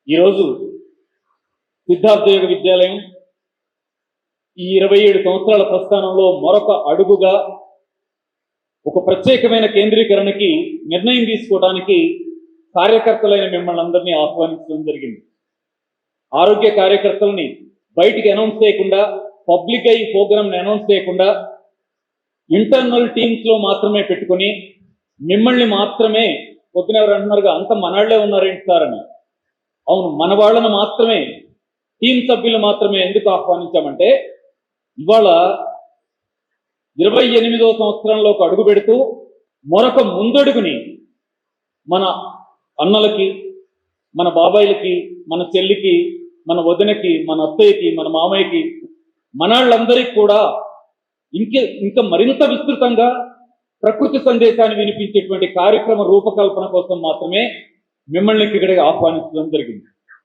ఈరోజు సిద్ధార్థ యోగ విద్యాలయం ఈ 27 సంవత్సరాల ప్రస్థానంలో మరొక అడుగుగా ఒక ప్రత్యేకమైన కేంద్రీకరణకి నిర్ణయం తీసుకోవడానికి కార్యకర్తలైన మిమ్మల్ని అందరినీ ఆహ్వానించడం జరిగింది. ఆరోగ్య కార్యకర్తలని బయటికి అనౌన్స్ చేయకుండా, పబ్లిక్ ఈ ప్రోగ్రామ్ని అనౌన్స్ చేయకుండా ఇంటర్నల్ టీమ్స్లో మాత్రమే పెట్టుకొని మిమ్మల్ని మాత్రమే పొద్దున ఎవరు అంటున్నారుగా అంత మనవాళ్లే ఉన్నారేంటి సార్ అని. అవును, మన వాళ్ళను మాత్రమే, టీం సభ్యులు మాత్రమే ఎందుకు ఆహ్వానించామంటే ఇవాళ 28వ సంవత్సరంలోకి అడుగు పెడుతూ మరొక ముందడుగుని మన అన్నలకి, మన బాబాయిలకి, మన చెల్లికి, మన వదినకి, మన అత్తయ్యకి, మన మామయ్యకి, మనళ్ళందరికీ కూడా ఇంకా మరింత విస్తృతంగా ప్రకృతి సందేశాన్ని వినిపించేటువంటి కార్యక్రమ రూపకల్పన కోసం మాత్రమే మిమ్మల్ని ఇక్కడికి ఆహ్వానించడం జరిగింది.